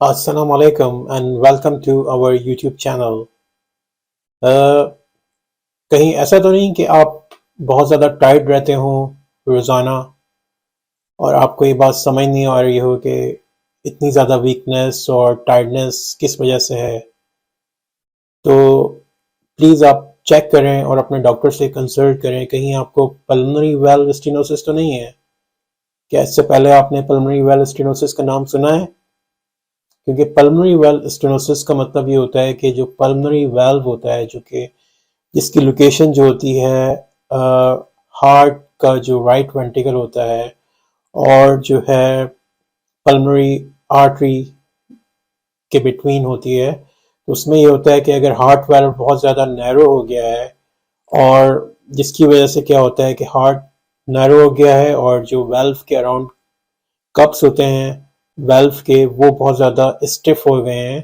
Assalamu alaikum and welcome to our YouTube channel. कहीं ऐसा तो नहीं कि आप बहुत ज़्यादा टायर्ड रहते हो रोज़ाना और आपको ये बात समझ नहीं आ रही हो कि इतनी ज़्यादा वीकनेस और टायर्डनेस किस वजह से है। तो प्लीज़ आप चेक करें और अपने डॉक्टर से कंसल्ट करें, कहीं आपको पल्मोनरी वेल्व स्टेनोसिस तो नहीं है। क्या इससे पहले आपने पल्मोनरी वेल्व स्टेनोसिस का नाम सुना है? क्योंकि पल्मोनरी वेल्व स्टेनोसिस का मतलब ये होता है कि जो पल्मोनरी वेल्व होता है, जो कि जिसकी लोकेशन जो होती है हार्ट का जो राइट वेंट्रिकल होता है और जो है पल्मोनरी आर्टरी के बिटवीन होती है, तो उसमें ये होता है कि अगर हार्ट वेल्व बहुत ज़्यादा नैरो हो गया है और जिसकी वजह से क्या होता है कि हार्ट नैरो हो गया है और जो वेल्व के अराउंड कप्स होते हैं वेल्व के वो बहुत ज़्यादा स्टिफ हो गए हैं,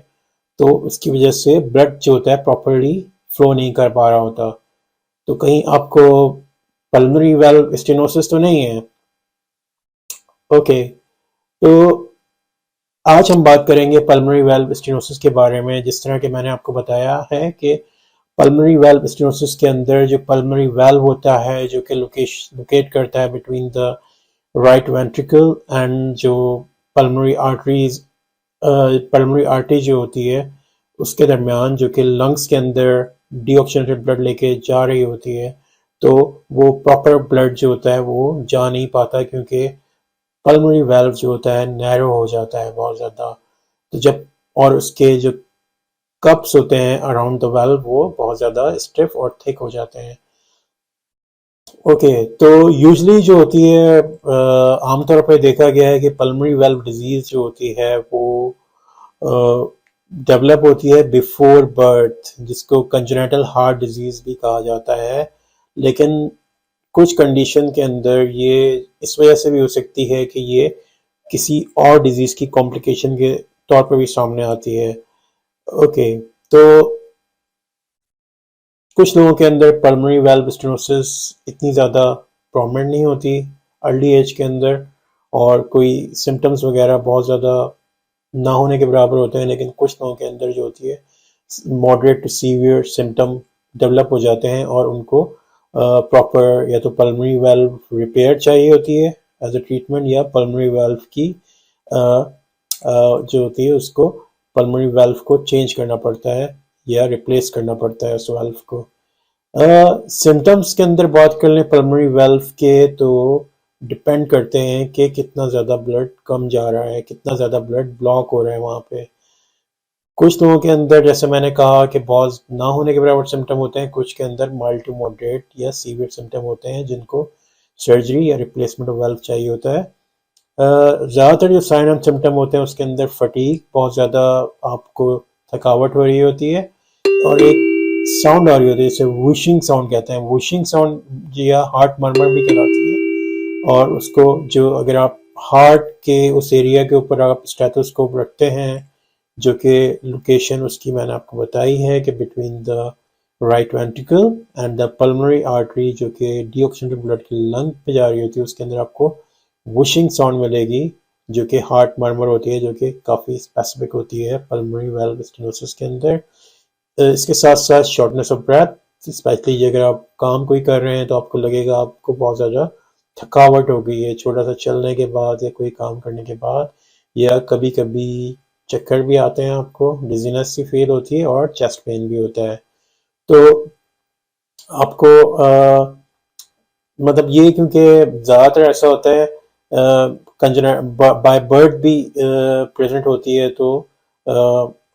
तो उसकी वजह से ब्लड जो होता है प्रॉपरली फ्लो नहीं कर पा रहा होता। तो कहीं आपको पल्मोनरी वेल्व स्टेनोसिस तो नहीं है? ओके, तो आज हम बात करेंगे पल्मोनरी वेल्व स्टेनोसिस के बारे में। जिस तरह के मैंने आपको बताया है कि पल्मोनरी वेल्व स्टेनोसिस के अंदर जो पल्मोनरी वेल्व होता है जो कि लोकेट करता है between the right ventricle and जो पल्मोनरी आर्टरीज पल्मोनरी आर्टरी जो होती है उसके दरमियान, जो कि लंग्स के अंदर डीऑक्सीजनेटेड ब्लड लेके जा रही होती है, तो वो प्रॉपर ब्लड जो होता है वो जा नहीं पाता क्योंकि पल्मोनरी वेल्व जो होता है नैरो हो जाता है बहुत ज़्यादा। तो जब और उसके जो कप्स होते हैं अराउंड द वेल्व वो बहुत ज़्यादा स्टिफ और थिक हो जाते हैं। ओके, तो यूजली जो होती है आमतौर पर देखा गया है कि पल्मोनरी वेल्व डिजीज़ जो होती है वो डेवलप होती है बिफोर बर्थ, जिसको कंजेनिटल हार्ट डिजीज़ भी कहा जाता है। लेकिन कुछ कंडीशन के अंदर ये इस वजह से भी हो सकती है कि ये किसी और डिजीज़ की कॉम्प्लिकेशन के तौर पर भी सामने आती है। ओके, तो कुछ लोगों के अंदर पल्मोनरी वेल्व स्टेनोसिस इतनी ज़्यादा प्रोमिनेंट नहीं होती अर्ली एज के अंदर और कोई सिम्टम्स वगैरह बहुत ज़्यादा ना होने के बराबर होते हैं, लेकिन कुछ लोगों के अंदर जो होती है moderate to severe symptom develop हो जाते हैं और उनको प्रॉपर या तो पल्मोनरी वेल्व रिपेयर चाहिए होती है एज अ ट्रीटमेंट, या पल्मोनरी वेल्व की जो होती है उसको पल्मोनरी वेल्व को चेंज करना पड़ता है या रिप्लेस करना पड़ता है उस वेल्व को। सिम्टम्स के अंदर बात कर लें पल्मोनरी वेल्व के, तो डिपेंड करते हैं कि कितना ज़्यादा ब्लड कम जा रहा है, कितना ज़्यादा ब्लड ब्लॉक हो रहा है वहाँ पे। कुछ लोगों के अंदर जैसे मैंने कहा कि बहुत ना होने के बराबर सिम्टम होते हैं, कुछ के अंदर माइल्ड टू मॉडरेट या सीवियर सिम्टम होते हैं जिनको सर्जरी या रिप्लेसमेंट ऑफ वेल्व चाहिए होता है। ज़्यादातर जो साइन एंड सिम्टम होते हैं उसके अंदर फटीग, बहुत ज़्यादा आपको थकावट हो रही होती है और एक साउंड आ रही होती है जिसे वूशिंग साउंड कहते हैं। वूशिंग साउंड या हार्ट मरमर भी कहलाती है और उसको जो अगर आप हार्ट के उस एरिया के ऊपर आप स्टेथोस्कोप रखते हैं, जो कि लोकेशन उसकी मैंने आपको बताई है कि between the right ventricle and the pulmonary artery जो कि डीऑक्सीजनेटेड ब्लड की लंग पे जा रही होती है, उसके अंदर आपको वुशिंग साउंड मिलेगी जो कि हार्ट मरमर होती है, जो कि काफ़ी स्पेसिफिक होती है पल्मोनरी वेल्व स्टेनोसिस के अंदर। इसके साथ साथ शॉर्टनेस ऑफ ब्रेथ, स्पेशली अगर आप काम कोई कर रहे हैं तो आपको लगेगा आपको बहुत ज़्यादा थकावट हो गई है छोटा सा चलने के बाद या कोई काम करने के बाद, या कभी कभी चक्कर भी आते हैं, आपको डिजीनेस सी फील होती है और चेस्ट पेन भी होता है। तो आपको मतलब ये क्योंकि ज़्यादातर ऐसा होता है बाय बर्थ भी प्रेजेंट होती है, तो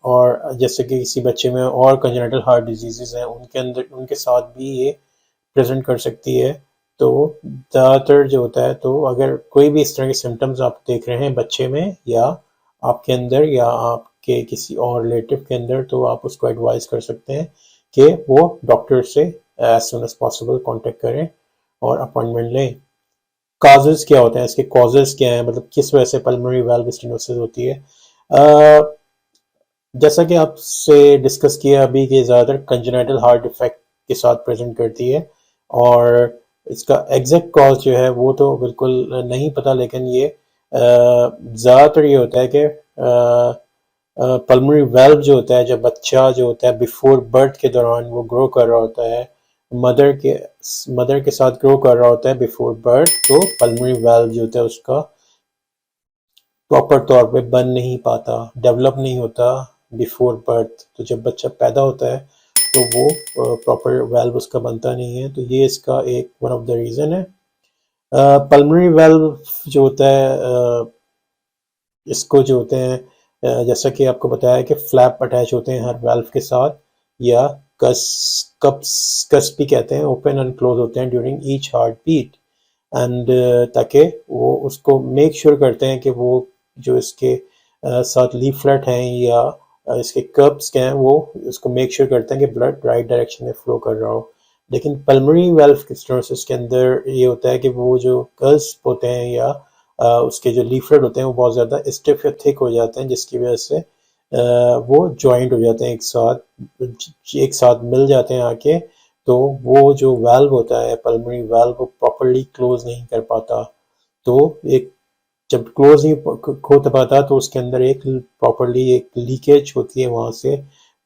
और जैसे कि किसी बच्चे में और कंजेनिटल हार्ट डिजीजेस हैं उनके अंदर उनके साथ भी ये प्रेजेंट कर सकती है। तो ज़्यादातर जो होता है, तो अगर कोई भी इस तरह के सिम्टम्स आप देख रहे हैं बच्चे में या आपके अंदर या आपके किसी और रिलेटिव के अंदर, तो आप उसको एडवाइस कर सकते हैं कि वो डॉक्टर से as soon as possible contact करें और अपॉइंटमेंट लें। काजेस क्या होते हैं, इसके कॉजेस क्या हैं, मतलब किस वजह से पल्मोनरी वाल्व स्टेनोसिस होती है। जैसा कि आपसे डिस्कस किया अभी कि ज़्यादातर कंजेनिटल हार्ट डिफेक्ट के साथ प्रेजेंट करती है और इसका एग्जैक्ट कॉज जो है वो तो बिल्कुल नहीं पता, लेकिन ये ज़्यादातर ये होता है कि पल्मोनरी वाल्व जो होता है, जब बच्चा जो होता है बिफोर बर्थ के दौरान वो ग्रो कर रहा होता है, मदर के साथ ग्रो कर रहा होता है बिफोर बर्थ, तो पल्मोनरी वाल्व जो होता है उसका प्रॉपर तौर पे बन नहीं पाता, डेवलप नहीं होता बिफोर बर्थ। तो जब बच्चा पैदा होता है तो वो प्रॉपर वाल्व उसका बनता नहीं है, तो ये इसका एक वन ऑफ द रीज़न है। पल्मोनरी वाल्व जो होता है, इसको जो होते हैं, जैसा कि आपको बताया कि फ्लैप अटैच होते हैं हर वाल्व के साथ, या कस कप्स कस भी कहते हैं, ओपन एंड क्लोज होते हैं during each heart beat, and ताकि वो उसको मेक श्योर करते हैं कि वो जो इसके साथ लीफलेट हैं या इसके कर्ब्स के हैं, वो उसको मेक श्योर करते हैं कि ब्लड राइट डायरेक्शन में फ्लो कर रहा हो। लेकिन पल्मोनरी वाल्व स्टेनोसिस के अंदर ये होता है कि वो जो कर्व्स होते हैं या उसके जो लीफलेट होते हैं वो बहुत ज़्यादा स्टिफ या थिक हो जाते हैं, जिसकी वजह से वो जॉइंट हो जाते हैं एक साथ मिल जाते हैं आके, तो वो जो वाल्व होता है पल्मोनरी वाल्व वो प्रॉपरली क्लोज नहीं कर पाता। तो एक जब क्लोज नहीं हो पाता तो उसके अंदर एक प्रॉपरली एक लीकेज होती है वहाँ से,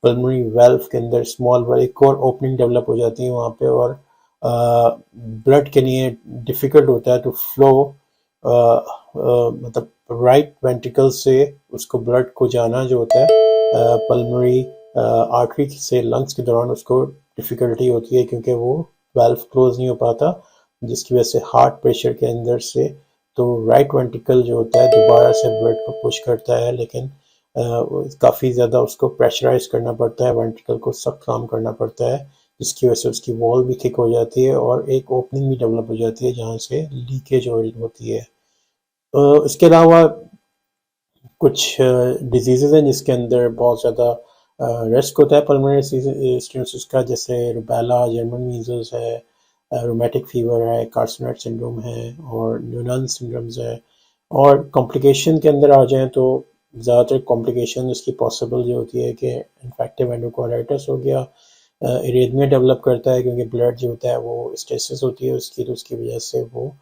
पल्मोनरी वाल्व के अंदर स्मॉल वाल एक और ओपनिंग डेवलप हो जाती है वहाँ पे, और ब्लड के लिए डिफ़िकल्ट होता है टू फ्लो, मतलब राइट वेंट्रिकल से उसको ब्लड को जाना जो होता है पल्मोनरी आर्टरी से लंग्स के दौरान उसको डिफ़िकल्टी होती है, क्योंकि वो वाल्व क्लोज नहीं हो पाता, जिसकी वजह से हार्ट प्रेशर के अंदर से तो राइट वेंट्रिकल जो होता है दोबारा से ब्लड को पुश करता है, लेकिन काफ़ी ज़्यादा उसको प्रेशराइज करना पड़ता है, वेंट्रिकल को सख्त काम करना पड़ता है, जिसकी वजह से उसकी वॉल भी थिक हो जाती है और एक ओपनिंग भी डेवलप हो जाती है जहाँ से लीकेज होती है। इसके अलावा कुछ डिजीज़ हैं जिसके अंदर बहुत ज़्यादा रिस्क होता है पल्मोनरी स्टेनोसिस का, जैसे रुबेला, जर्मन मीजल्स है, रोमेटिक फीवर है, कार्सिनोइड सिंड्रोम है और न्यूनन सिंड्रोम्स है। और कॉम्प्लिकेशन के अंदर आ जाएं तो ज़्यादातर कॉम्प्लिकेशन इसकी पॉसिबल जो होती है कि इन्फेक्टिव एंडोकार्डाइटिस हो गया, इरेथमिया डेवलप करता है क्योंकि ब्लड जो होता है वो स्टेसिस होती है उसकी, तो उसकी वजह से वो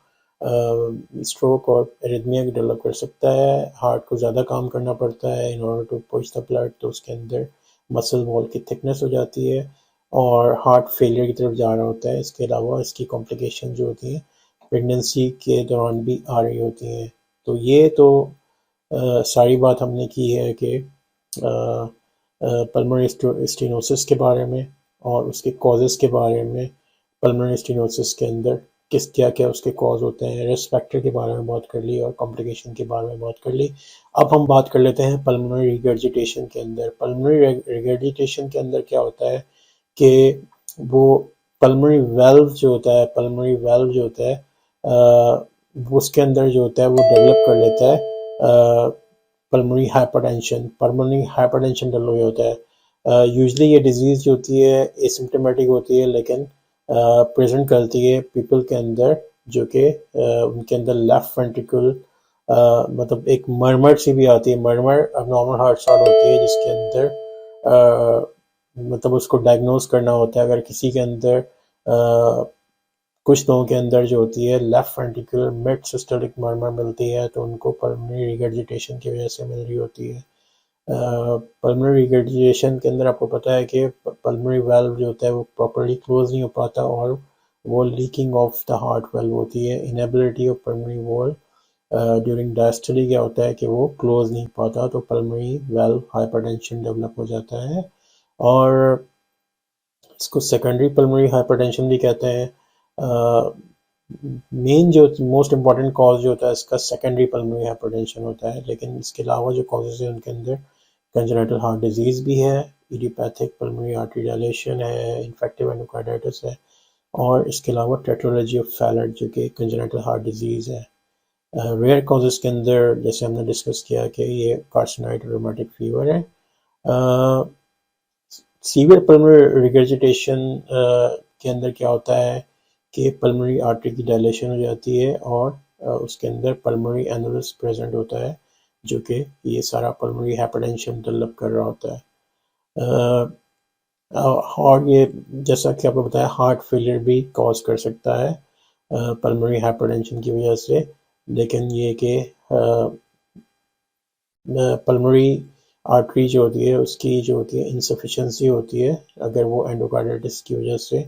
स्ट्रोक और एरिथमिया डेवलप कर सकता है। हार्ट को ज़्यादा काम करना पड़ता है in order to push the blood, तो उसके अंदर मसल वॉल की थिकनेस हो जाती है और हार्ट फेलियर की तरफ जा रहा होता है। इसके अलावा इसकी कॉम्प्लिकेशन जो होती हैं प्रेगनेंसी के दौरान भी आ रही होती हैं। तो ये तो सारी बात हमने की है कि पल्मोनरी स्टेनोसिस के बारे में और उसके कॉजेज़ के बारे में, पल्मोनरी स्टेनोसिस के अंदर किस क्या क्या उसके कॉज होते हैं, रिस्क फैक्टर के बारे में बात कर ली और कॉम्प्लिकेशन के बारे में बात कर ली। अब हम बात कर लेते हैं पल्मोनरी रिगर्जिटेशन के अंदर। पल्मोनरी रिगर्जिटेशन के अंदर क्या होता है कि वो पल्मोनरी वाल्व जो होता है वो उसके अंदर जो होता है वो डेवलप कर लेता है पल्मोनरी हाइपरटेंशन डेवलप हो जाता है। यूजली ये डिजीज़ जो होती है एसिम्प्टोमेटिक होती है, लेकिन प्रेजेंट करती है पीपल के अंदर जो कि उनके अंदर लेफ्ट वेंट्रिकल मतलब एक मरमर सी भी आती है, मरमर अबनॉर्मल हार्ट साउंड होती है जिसके अंदर मतलब उसको डायग्नोज करना होता है। अगर किसी के अंदर कुछ लोगों के अंदर जो होती है लेफ्ट वेंट्रिकुलर मिड सिस्टोलिक मरमर मिलती है तो उनको पल्मोनरी रिगर्जिटेशन की वजह से मिल रही होती है। पल्मोनरी रिगर्जिटेशन के अंदर आपको पता है कि पल्मोनरी वाल्व जो होता है वो प्रॉपरली क्लोज नहीं हो पाता और वो leaking of the heart valve होती है। Inability of pulmonary valve during diastole क्या होता है कि वो क्लोज नहीं पाता, तो पल्मोनरी वाल्व हाइपरटेंशन डेवलप हो जाता है और इसको सेकेंडरी पल्मोनरी हाइपरटेंशन भी कहते हैं। मेन जो मोस्ट इम्पॉर्टेंट कॉज जो होता है इसका सेकेंडरी पल्मोनरी हाइपरटेंशन होता है, लेकिन इसके अलावा जो कॉजेज है उनके अंदर कंजेनिटल हार्ट डिजीज़ भी है, इडियोपैथिक पल्मोनरी आर्टरी डायलेशन है, इन्फेक्टिव एंडोकार्डाइटिस है और इसके अलावा टेट्रोलॉजी ऑफ फैलेट जो कि कंजेनिटल हार्ट डिजीज़ है। रेयर कॉजेज के अंदर जैसे हमने डिस्कस किया कि ये कार्सिनोइड रोमेटिक फीवर है। सीवियर पल्मोनरी रिगर्जिटेशन के अंदर क्या होता है कि पल्मोनरी आर्टरी की डायलेशन हो जाती है और उसके अंदर पल्मोनरी एनुलस प्रेजेंट होता है जो कि ये सारा पल्मोनरी हाइपरटेंशन डेवलप कर रहा होता है। और ये जैसा कि आपको बताया हार्ट फेलियर भी कॉज कर सकता है पल्मोनरी हाइपरटेंशन की वजह से, लेकिन ये कि पल्मोनरी आर्टरी जो होती है उसकी जो होती है इनसफिशेंसी होती है अगर वो एंडोकार्डाइटिस की वजह से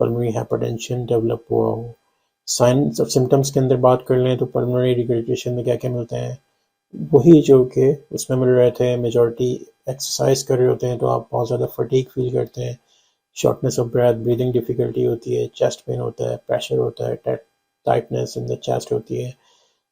पल्मोनरी हाइपरटेंशन डेवलप हुआ हो। साइंस और सिम्टम्स के अंदर बात कर लें तो पल्मोनरी रिगर्जिटेशन में क्या क्या मिलते हैं, वही जो कि उसमें मिल रहे थे। मेजॉरिटी एक्सरसाइज कर रहे होते हैं तो आप बहुत ज़्यादा फटीग फील करते हैं, shortness of breath, breathing difficulty होती है, चेस्ट पेन होता है, प्रेशर होता है, टाइटनेस इन द चेस्ट होती है,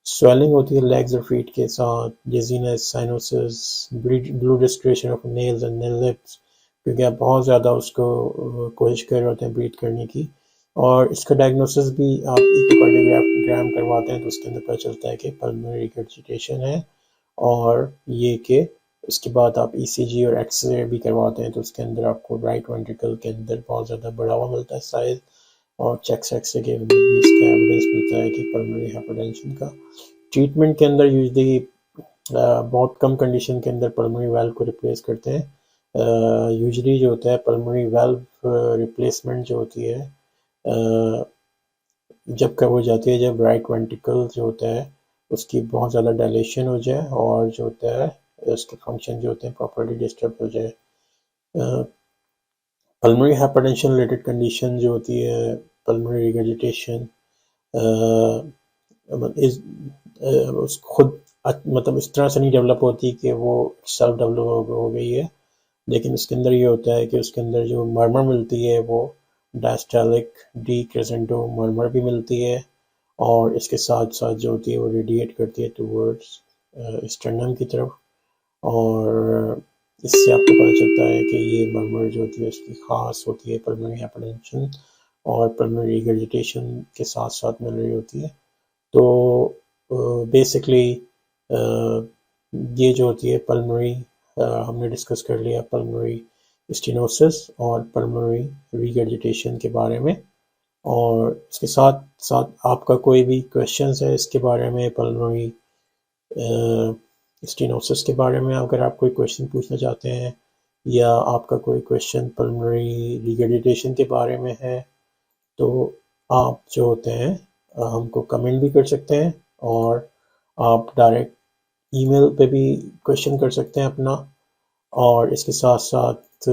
स्वेलिंग होती है लेग्स और फीट के साथ, dizziness, cyanosis, blue discolouration of nails and nail lips, क्योंकि आप बहुत ज़्यादा उसको कोशिश कर रहे होते हैं ब्रीथ करने की। और इसका डायग्नोसिस भी आप इकोकार्डियोग्राम करवाते हैं तो उसके अंदर पता चलता है कि पल्मोनरी रिगर्जिटेशन है। और ये कि उसके बाद आप ईसीजी और एक्सरे भी करवाते हैं तो उसके अंदर आपको राइट वेंट्रिकल के अंदर बहुत ज़्यादा बढ़ा हुआ मिलता है साइज, और चेस्ट एक्सरे के अंदर भी इसका एविडेंस मिलता है कि पल्मोनरी हाइपरटेंशन का। ट्रीटमेंट के अंदर यूजली बहुत कम कंडीशन के अंदर पल्मोनरी वाल्व को रिप्लेस करते हैं। यूजली जो होता है पल्मोनरी वाल्व रिप्लेसमेंट जो होती है जब कब हो जाती है, जब राइट वेंट्रिकल जो होता है उसकी बहुत ज़्यादा डायलेशन हो जाए और जो होता है उसके फंक्शन जो होते हैं प्रॉपर्ली डिस्टर्ब हो जाए। पल्मोनरी हाइपरटेंशन रिलेटेड कंडीशन जो होती है, पल्मोनरी रिगर्जिटेशन इस उस खुद मतलब इस तरह से नहीं डेवलप होती कि वो सेल्फ डेवलप हो गई है, लेकिन इसके अंदर ये होता है कि उसके अंदर जो मर्मर मिलती है वो डायस्टोलिक डी क्रेसेंटो मर्मर भी मिलती है, और इसके साथ साथ जो होती है वो रेडिएट करती है टूवर्ड्स स्टर्नम की तरफ, और इससे आपको पता चलता है कि ये मर्मर जो होती है उसकी खास होती है पल्मोनरी हाइपरटेंशन और पल्मोनरी रिगर्जिटेशन के साथ साथ मिल रही होती है। तो बेसिकली ये जो होती है पल्मोनरी, हमने डिस्कस कर लिया पल्मोनरी स्टेनोसिस और पल्मोनरी रिगर्जिटेशन के बारे में, और इसके साथ साथ आपका कोई भी क्वेश्चन है इसके बारे में, पल्मोनरी स्टेनोसिस के बारे में अगर आप कोई क्वेश्चन पूछना चाहते हैं, या आपका कोई क्वेश्चन पल्मोनरी रिगर्जिटेशन के बारे में है, तो आप जो होते हैं हमको कमेंट भी कर सकते हैं, और आप डायरेक्ट ईमेल पे भी क्वेश्चन कर सकते हैं अपना। और इसके साथ साथ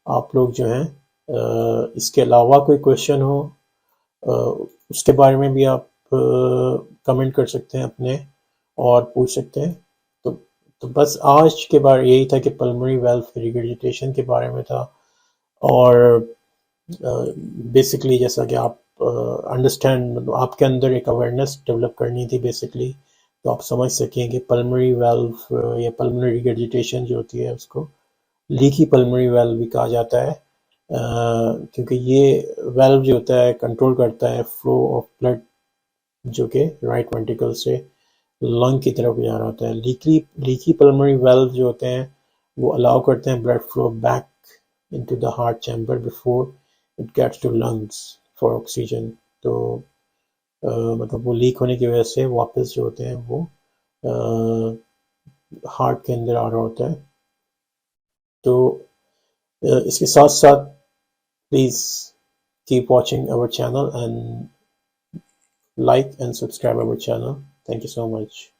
आप लोग जो हैं इसके अलावा कोई क्वेश्चन हो उसके बारे में भी आप कमेंट कर सकते हैं अपने और पूछ सकते हैं। तो बस आज के बारे यही था कि पल्मोनरी वाल्व रिगर्जिटेशन के बारे में था, और बेसिकली जैसा कि आप अंडरस्टैंड मतलब आपके अंदर एक अवेयरनेस डेवलप करनी थी बेसिकली, तो आप समझ सकें कि पल्मोनरी वाल्व या पल्मोनरी रिगर्जिटेशन जो होती है उसको लीकी पल्मोनरी वाल्व भी कहा जाता है, क्योंकि ये वाल्व जो होता है कंट्रोल करता है फ्लो ऑफ ब्लड जो कि राइट वेंट्रिकल से लंग की तरफ जा रहा होता है। लीकी पल्मोनरी वाल्व जो होते हैं वो अलाउ करते हैं blood flow back into the heart chamber before it gets to lungs for oxygen। तो मतलब वो लीक होने की वजह से वापस जो होते हैं वो हार्ट के अंदर आ रहा होता है। तो इसके साथ साथ please keep watching our channel and like and subscribe our channel. Thank you so much.